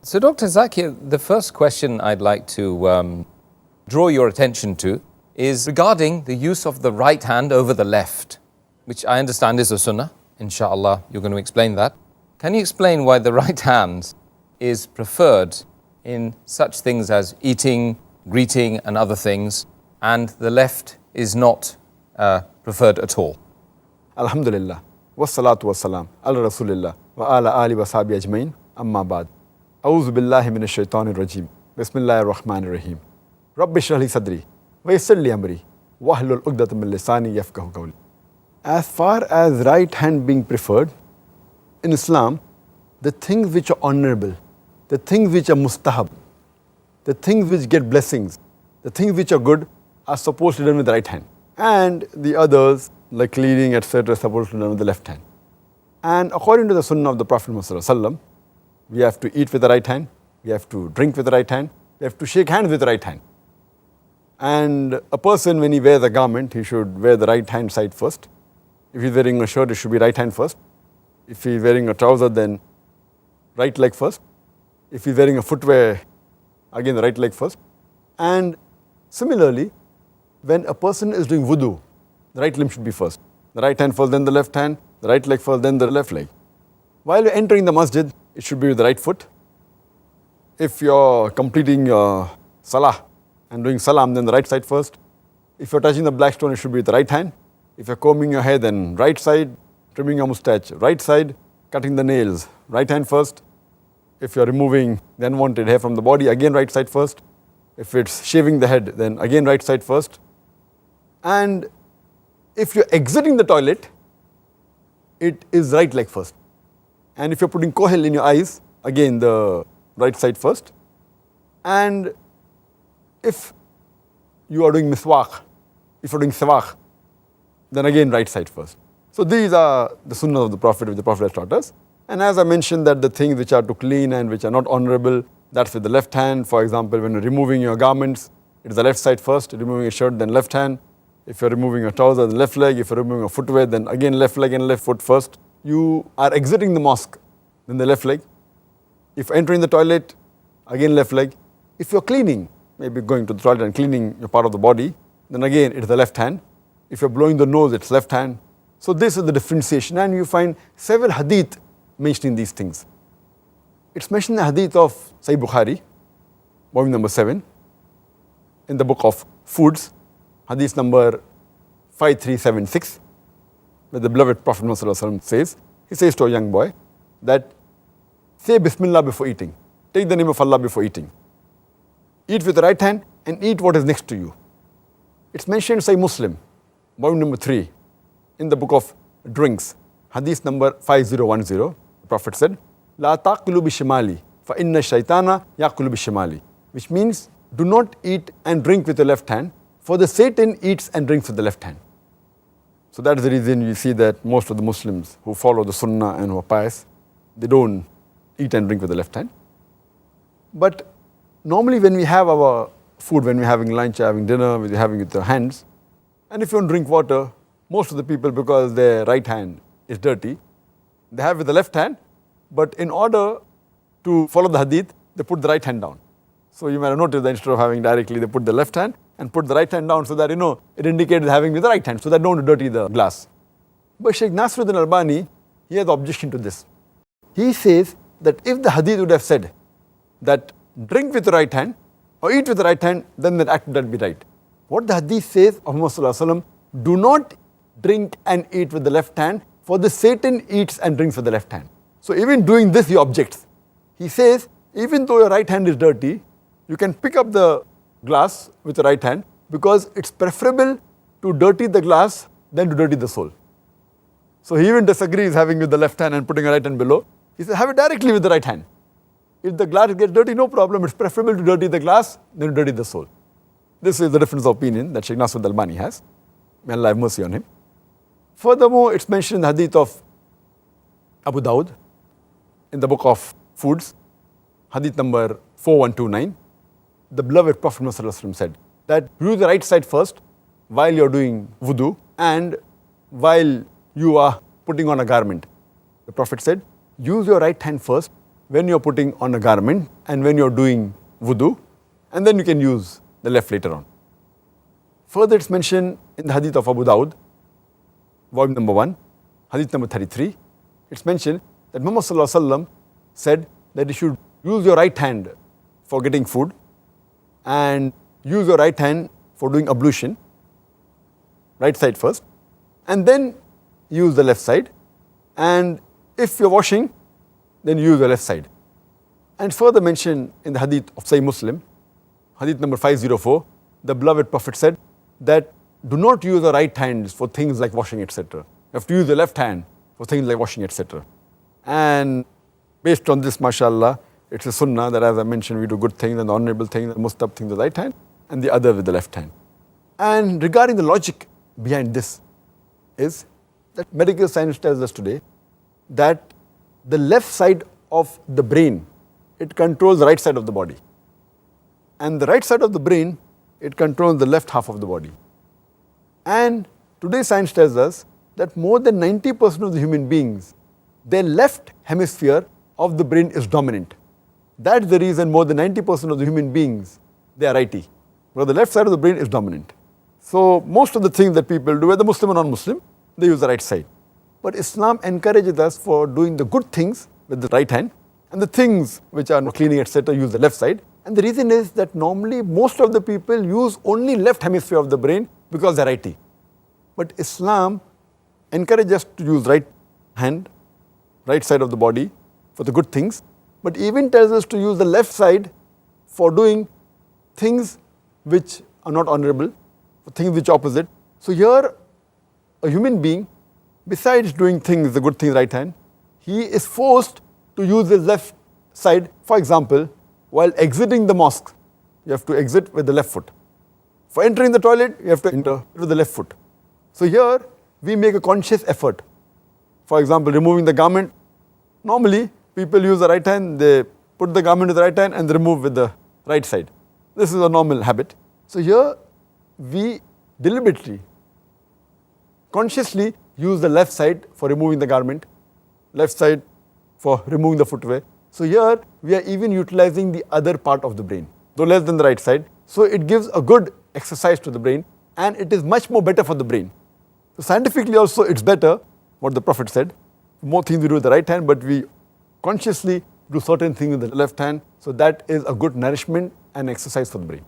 So, Dr. Zakir, the first question I'd like to draw your attention to is regarding the use of the right hand over the left, which I understand is a sunnah. Inshallah, you're going to explain that. Can you explain why the right hand is preferred in such things as eating, greeting, and other things, and the left is not preferred at all? Alhamdulillah. Wassalatu wassalam. Ala Rasulillah. Wa ala ali wa sahbihi ajmain. Amma ba'd. A'udhu billahi minash shaitanir rajim. Bismillahir rahmanir rahim. Rabbi shrah li sadri. Wa yassir li amri. Wahlul 'uqdatam min lisani yafqahu qawli. As far as right hand being preferred, in Islam, the things which are honorable, the things which are mustahab, the things which get blessings, the things which are good are supposed to be done with the right hand. And the others, like cleaning, etc., are supposed to be done with the left hand. And according to the sunnah of the Prophet ﷺ, we have to eat with the right hand, we have to drink with the right hand, we have to shake hands with the right hand. And a person, when he wears a garment, he should wear the right hand side first. If he's wearing a shirt, it should be right hand first. If he's wearing a trouser, then right leg first. If he's wearing a footwear, again the right leg first. And similarly, when a person is doing wudu, the right limb should be first. The right hand first, then the left hand, the right leg first, then the left leg. While you're entering the masjid, it should be with the right foot. If you're completing your salah and doing salam, then the right side first. If you're touching the black stone, it should be with the right hand. If you're combing your hair, then right side. Trimming your mustache, right side. Cutting the nails, right hand first. If you're removing the unwanted hair from the body, again right side first. If it's shaving the head, then again right side first. And if you're exiting the toilet, it is right leg first. And if you're putting kohel in your eyes, again the right side first. And if you are doing miswak, if you're doing siwak, then again right side first. So these are the sunnah of the Prophet, which the Prophet has taught us. And as I mentioned, that the things which are to clean and which are not honorable, that's with the left hand. For example, when you're removing your garments, it is the left side first. Removing a shirt, then left hand. If you're removing a trouser, then left leg. If you're removing a footwear, then again left leg and left foot first. You are exiting the mosque, then the left leg. If entering the toilet, again left leg. If you're cleaning, maybe going to the toilet and cleaning your part of the body, then again it's the left hand. If you're blowing the nose, it's left hand. So this is the differentiation, and you find several hadith mentioning these things. It's mentioned in the hadith of Sahih Bukhari, volume number 7, in the book of foods, hadith number 5376, where the beloved Prophet ﷺ says, he says to a young boy that, say Bismillah before eating. Take the name of Allah before eating. Eat with the right hand and eat what is next to you. It's mentioned in Sahih Muslim, volume number 3, in the book of drinks, hadith number 5010, the Prophet said, La taqulu bishimali, fa inna shaytana yaqulu bishimali. Which means, do not eat and drink with the left hand, for the Satan eats and drinks with the left hand. So that is the reason you see that most of the Muslims who follow the sunnah and who are pious, they don't eat and drink with the left hand. But normally when we have our food, when we're having lunch, having dinner, we're having with the hands, and if you want to drink water, most of the people, because their right hand is dirty, they have with the left hand, but in order to follow the hadith, they put the right hand down. So you might have noticed that instead of having directly, they put the left hand and put the right hand down so that, it indicates having with the right hand, so that don't dirty the glass. But Shaykh Nasruddin Albani, he has objection to this. He says that if the hadith would have said that drink with the right hand or eat with the right hand, then that act would be right. What the hadith says of Muhammad Sallallahu Alaihi Wasallam, do not drink and eat with the left hand, for the Satan eats and drinks with the left hand. So even doing this, he objects. He says, even though your right hand is dirty, you can pick up the glass with the right hand, because it's preferable to dirty the glass than to dirty the soul. So he even disagrees having with the left hand and putting a right hand below. He says, have it directly with the right hand. If the glass gets dirty, no problem. It's preferable to dirty the glass than to dirty the soul. This is the difference of opinion that Shaykh Nasruddin Albani has. May Allah have mercy on him. Furthermore, it's mentioned in the hadith of Abu Dawud, in the book of foods, hadith number 4129, the beloved Prophet ﷺ said that use the right side first while you're doing wudu and while you are putting on a garment. The Prophet said, use your right hand first when you're putting on a garment and when you're doing wudu, and then you can use the left later on. Further, it's mentioned in the hadith of Abu Dawud, volume number 1, hadith number 33. It's mentioned that Muhammad Sallallahu Alaihi Wasallam said that you should use your right hand for getting food and use your right hand for doing ablution, right side first, and then use the left side. And if you're washing, then use the left side. And further mentioned in the hadith of Sahih Muslim, hadith number 504, the beloved Prophet said that do not use the right hand for things like washing, etc. You have to use the left hand for things like washing, etc. And based on this, mashallah, it's a sunnah that, as I mentioned, we do good things and the honorable things, the mustab things with the right hand and the other with the left hand. And regarding the logic behind this is that medical science tells us today that the left side of the brain, it controls the right side of the body. And the right side of the brain, it controls the left half of the body. And today science tells us that more than 90% of the human beings, their left hemisphere of the brain is dominant. That's the reason more than 90% of the human beings, they are righty, where the left side of the brain is dominant. So most of the things that people do, whether Muslim or non-Muslim, they use the right side. But Islam encourages us for doing the good things with the right hand and the things which are cleaning, etc., use the left side. And the reason is that normally most of the people use only left hemisphere of the brain because they're righty. But Islam encourages us to use right hand, right side of the body for the good things, but even tells us to use the left side for doing things which are not honorable, for things which are opposite. So here, a human being, besides doing things, the good things right hand, he is forced to use his left side. For example, while exiting the mosque, you have to exit with the left foot. For entering the toilet, you have to enter with the left foot. So here, we make a conscious effort. For example, removing the garment. Normally, people use the right hand, they put the garment with the right hand and they remove with the right side. This is a normal habit. So here, we deliberately, consciously use the left side for removing the garment, left side for removing the footwear. So here, we are even utilizing the other part of the brain, though less than the right side. So it gives a good exercise to the brain and it is much more better for the brain. So scientifically also, it's better, what the Prophet said. More things we do with the right hand, but we consciously do certain things with the left hand. So that is a good nourishment and exercise for the brain.